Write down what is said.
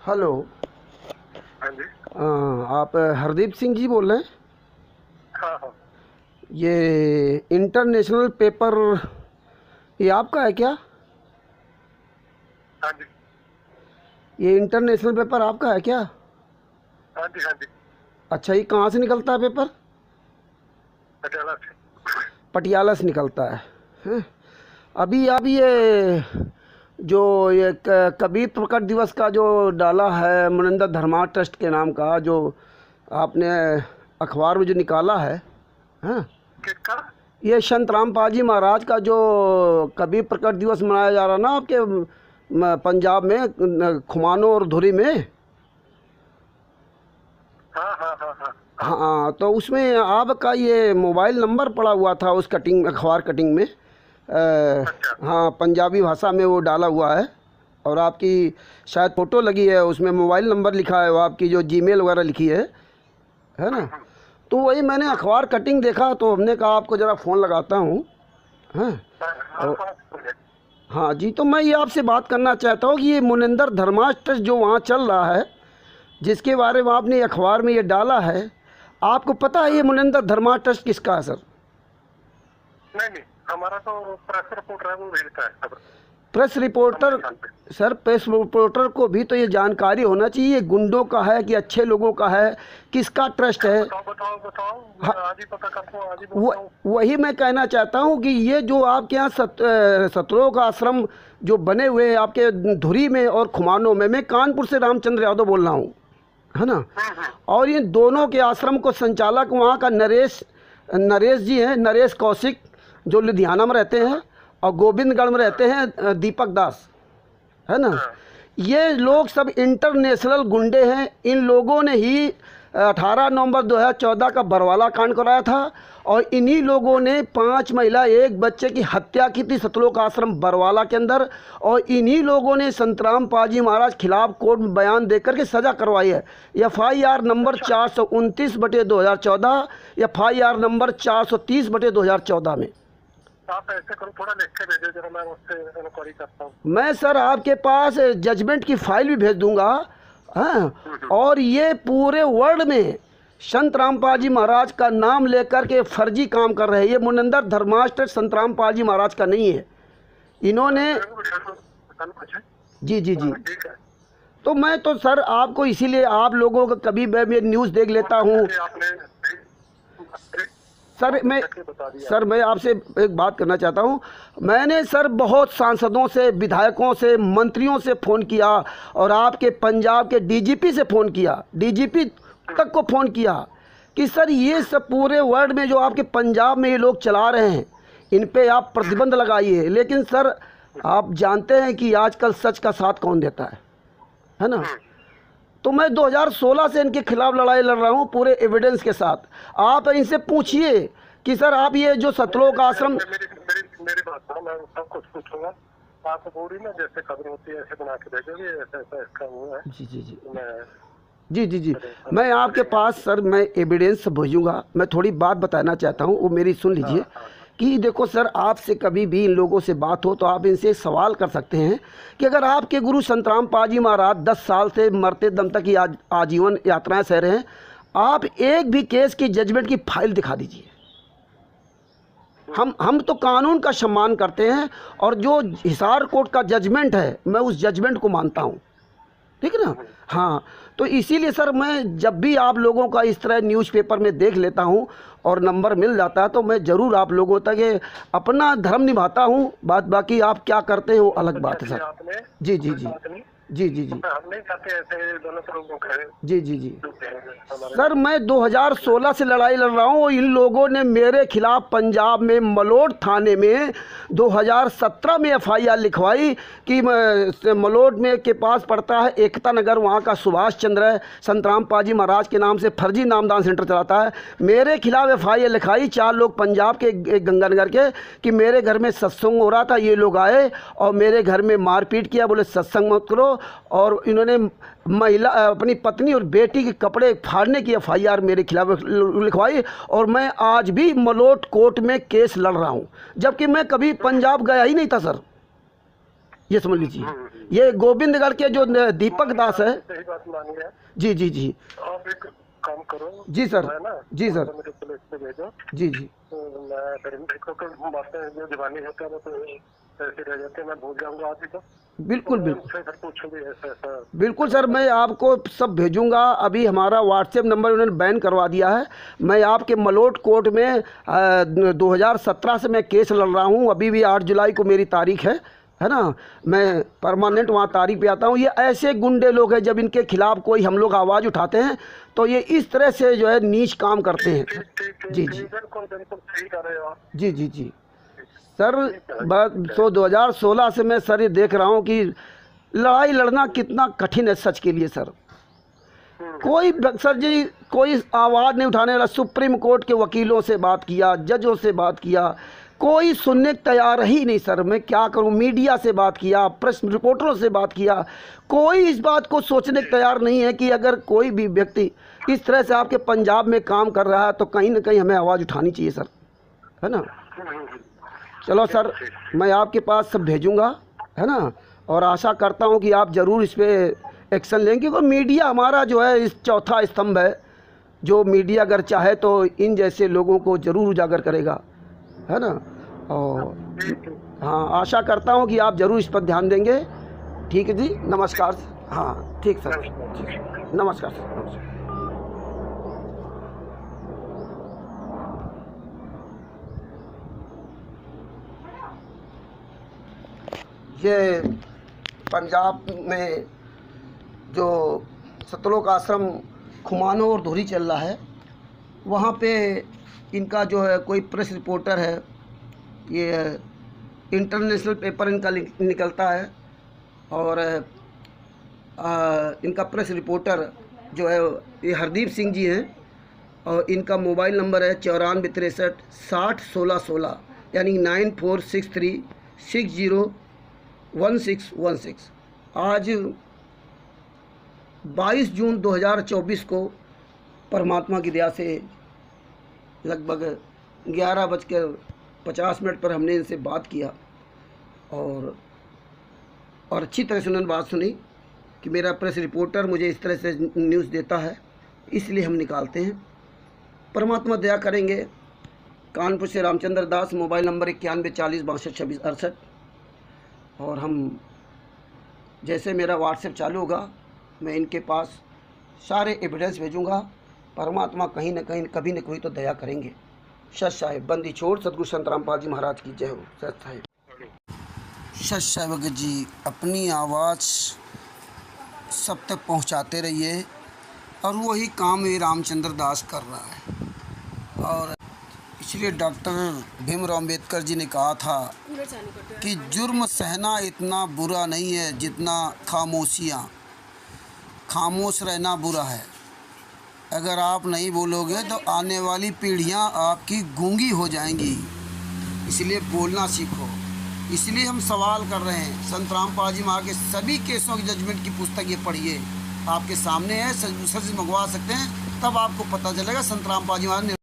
Hello. हाँ जी। आप हरदीप सिंह जी बोल रहे हैं? हाँ हाँ। ये इंटरनेशनल पेपर, ये आपका है क्या? हाँ जी। ये इंटरनेशनल पेपर आपका है क्या? हाँ जी। हाँ जी। अच्छा, ये कहाँ से निकलता है पेपर? पटियाला से। पटियाला से निकलता है। हैं? अभी आप ये जो ये कबीर प्रकट दिवस का जो डाला है मुनिंदर धर्मा ट्रस्ट के नाम का, जो आपने अखबार में जो निकाला है, हाँ, किसका? ये संत रामपाल जी महाराज का जो कबीर प्रकट दिवस मनाया जा रहा ना आपके पंजाब में, खुमानो और धुरी में। हाँ हाँ हाँ हाँ। हाँ, तो उसमें आपका ये मोबाइल नंबर पड़ा हुआ था उस कटिंग, अखबार कटिंग में। अच्छा। हाँ, पंजाबी भाषा में वो डाला हुआ है और आपकी शायद फ़ोटो लगी है उसमें, मोबाइल नंबर लिखा है, वो आपकी जो जीमेल वगैरह लिखी है ना। तो वही मैंने अखबार कटिंग देखा तो हमने कहा आपको ज़रा फ़ोन लगाता हूँ। हाँ। हाँ हाँ। हाँ जी, तो मैं ये आपसे बात करना चाहता हूँ कि ये मुनिंदर धर्माश ट्रस्ट जो वहाँ चल रहा है, जिसके बारे में आपने अखबार में ये डाला है, आपको पता है ये मुनिंदर धर्मा ट्रस्ट किसका है सर? नहीं नहीं, हमारा तो प्रेस रिपोर्टर है, वो भेजता है खबर। Press reporter? Sir, press reporter को भी तो ये जानकारी होना चाहिए, गुंडों का है कि अच्छे लोगों का है, किसका ट्रस्ट है? बताओ बताओ बताओ, मैं आज ही पता करता हूँ, आज ही बोलता हूँ। वही मैं कहना चाहता हूँ कि ये जो आपके यहाँ सत्रों का आश्रम जो बने हुए हैं आपके धुरी में और खुमानों में, मैं कानपुर से रामचंद्र यादव बोल रहा हूँ, है ना। और ये दोनों के आश्रम को संचालक वहाँ का नरेश नरेश जी हैं, नरेश कौशिक, जो लुधियाना में रहते हैं, और गोविंदगढ़ में रहते हैं दीपक दास, है ना। ये लोग सब इंटरनेशनल गुंडे हैं। इन लोगों ने ही 18 नवंबर 2014 का बरवाला कांड कराया था और इन्हीं लोगों ने 5 महिला 1 बच्चे की हत्या की थी सतलोक आश्रम बरवाला के अंदर। और इन्हीं लोगों ने संत रामपाल जी महाराज खिलाफ कोर्ट में बयान देकर के सज़ा करवाई है। FIR नंबर 429/2014, FIR नंबर 430/2014 में। आप ऐसे करो, थोड़ा लिख के भेजो जरा, मैं उससे इंक्वायरी करता हूँ। मैं सर आपके पास जजमेंट की फाइल भी भेज दूंगा। हाँ, और ये पूरे वर्ल्ड में संत रामपाल जी महाराज का नाम लेकर के फर्जी काम कर रहे हैं। ये मुनिंदर धर्माष्ट्र संत रामपाल जी महाराज का नहीं है। इन्होंने जी जी जी। ठीक है। तो मैं तो सर आपको इसीलिए आप लोगों का कभी मैं न्यूज़ देख लेता हूँ। सर मैं आपसे एक बात करना चाहता हूँ। मैंने सर बहुत सांसदों से, विधायकों से, मंत्रियों से फ़ोन किया और आपके पंजाब के DGP से फ़ोन किया, DGP तक को फ़ोन किया कि सर ये सब पूरे वर्ल्ड में जो आपके पंजाब में ये लोग चला रहे हैं, इन पे आप प्रतिबंध लगाइए। लेकिन सर आप जानते हैं कि आजकल सच का साथ कौन देता है ना। तो मैं 2016 से इनके खिलाफ लड़ाई लड़ रहा हूँ पूरे एविडेंस के साथ। आप इनसे पूछिए कि सर आप ये जो सतलोक आश्रम, मेरी बात सुनो, मैं सब कुछ पूछूंगा। आप पूरी ना जैसे खबर होती है ऐसे बना के भेजोगे, ऐसा ऐसा इसका हुआ है। जी जी जी मैं जी जी जी मैं आपके पास सर मैं एविडेंस भेजूंगा। मैं थोड़ी बात बताना चाहता हूँ, वो मेरी सुन लीजिए कि देखो सर, आपसे कभी भी इन लोगों से बात हो तो आप इनसे एक सवाल कर सकते हैं कि अगर आपके गुरु संत रामपाल जी महाराज 10 साल से मरते दम तक की आजीवन यात्राएं सह रहे हैं, आप एक भी केस की जजमेंट की फाइल दिखा दीजिए। हम तो कानून का सम्मान करते हैं और जो हिसार कोर्ट का जजमेंट है मैं उस जजमेंट को मानता हूँ, ठीक है ना। हाँ, तो इसीलिए सर मैं जब भी आप लोगों का इस तरह न्यूज़पेपर में देख लेता हूँ और नंबर मिल जाता है तो मैं ज़रूर आप लोगों तक ये अपना धर्म निभाता हूँ। बाकी आप क्या करते हैं वो अलग बात है सर। जी जी जी जी जी जी हम नहीं चाहते ऐसे गलत लोगों का। जी जी जी सर, मैं 2016 से लड़ाई लड़ रहा हूँ। इन लोगों ने मेरे खिलाफ पंजाब में मलोट थाने में 2017 में FIR लिखवाई कि मलोट में के पास पड़ता है एकता नगर, वहाँ का सुभाष चंद्र है, संत रामपाल जी महाराज के नाम से फर्जी नामदान सेंटर चलाता है। मेरे खिलाफ FIR लिखाई 4 लोग पंजाब के गंगानगर के कि मेरे घर में सत्संग हो रहा था, ये लोग आए और मेरे घर में मारपीट किया, बोले सत्संग मत करो। और इन्होंने महिला अपनी पत्नी और बेटी के कपड़े फाड़ने की FIR मेरे खिलाफ लिखवाई और मैं आज भी मलोट कोर्ट में केस लड़ रहा हूं, जबकि मैं कभी पंजाब गया ही नहीं था सर। ये समझ लीजिए। ये गोविंदगढ़ के जो दीपक दास है। सही बात मानी है। जी जी जी। आप एक काम करो। जी सर। है ना? जी सर। मुझे पुलिस पे भेजो। जी जी। तो मैं फिर बातें जो दीवानी होता है वो तो ऐसे रह जाते हैं, मैं भूल जाऊंगा आदमी को। बिल्कुल तो बिल्कुल। फिर पूछूंगी ऐसा ऐसा। बिल्कुल सर, मैं आपको सब भेजूंगा। अभी हमारा व्हाट्सएप नंबर उन्होंने बैन करवा दिया है। मैं आपके मलोट कोर्ट में 2017 से मैं केस लड़ रहा हूं। अभी भी 8 जुलाई को मेरी तारीख है ना। मैं परमानेंट वहाँ तारीख पे आता हूँ। ये ऐसे गुंडे लोग हैं, जब इनके खिलाफ कोई हम लोग आवाज़ उठाते हैं तो ये इस तरह से जो है नीच काम करते हैं। जी जी। बिल्कुल बिल्कुल सही कर रहे हो आप। जी जी जी सर। बस 2016 से मैं सर ये देख रहा हूँ कि लड़ाई लड़ना कितना कठिन है सच के लिए सर। कोई सर जी कोई आवाज़ नहीं उठाने वाला। सुप्रीम कोर्ट के वकीलों से बात किया, जजों से बात किया, कोई सुनने को तैयार ही नहीं सर। मैं क्या करूं? मीडिया से बात किया, प्रेस रिपोर्टरों से बात किया, कोई इस बात को सोचने को तैयार नहीं है कि अगर कोई भी व्यक्ति इस तरह से आपके पंजाब में काम कर रहा है तो कहीं ना कहीं हमें आवाज़ उठानी चाहिए सर, है ना। चलो सर, मैं आपके पास सब भेजूंगा, है ना। और आशा करता हूं कि आप ज़रूर इस पर एक्शन लेंगे, क्योंकि मीडिया हमारा जो है इस चौथा स्तंभ है। जो मीडिया अगर चाहे तो इन जैसे लोगों को ज़रूर उजागर करेगा, है ना। और हाँ, आशा करता हूँ कि आप ज़रूर इस पर ध्यान देंगे। ठीक है जी, नमस्कार। हाँ ठीक सर, ठीक। नमस्कार सर, नमस्कार। ये पंजाब में जो सतलोक आश्रम खुमानो और धुरी चल रहा है, वहाँ पे इनका जो है कोई प्रेस रिपोर्टर है। ये इंटरनेशनल पेपर इनका निकलता है। और इनका प्रेस रिपोर्टर जो है ये हरदीप सिंह जी हैं। और इनका मोबाइल नंबर है 9463 60 16 16, यानी 9463 60 1616। आज 22 जून 2024 को परमात्मा की दया से लगभग 11:50 पर हमने इनसे बात किया। और अच्छी तरह से उन्होंने बात सुनी कि मेरा प्रेस रिपोर्टर मुझे इस तरह से न्यूज़ देता है, इसलिए हम निकालते हैं। परमात्मा दया करेंगे। कानपुर से रामचंद्र दास, मोबाइल नंबर 91 40 62 26 68। और हम जैसे मेरा व्हाट्सएप चालू होगा मैं इनके पास सारे एविडेंस भेजूंगा। परमात्मा कहीं ना कहीं कभी न कोई तो दया करेंगे। सत साहिब बंदी छोड़ सतगुरु संत रामपाल जी महाराज की जय हो। सत साहिब। सत साहिब जी, अपनी आवाज़ सब तक पहुंचाते रहिए। और वही काम ये रामचंद्र दास कर रहा है। और इसलिए डॉक्टर भीमराव अम्बेडकर जी ने कहा था कि जुर्म सहना इतना बुरा नहीं है जितना खामोश रहना बुरा है। अगर आप नहीं बोलोगे तो आने वाली पीढ़ियां आपकी गूंगी हो जाएंगी। इसलिए बोलना सीखो। इसलिए हम सवाल कर रहे हैं। संत रामपाल जी महाराज के सभी केसों की जजमेंट की पुस्तक ये पढ़िए, आपके सामने है। दूसरे से मंगवा सकते हैं, तब आपको पता चलेगा संत रामपाल जी महाराज ने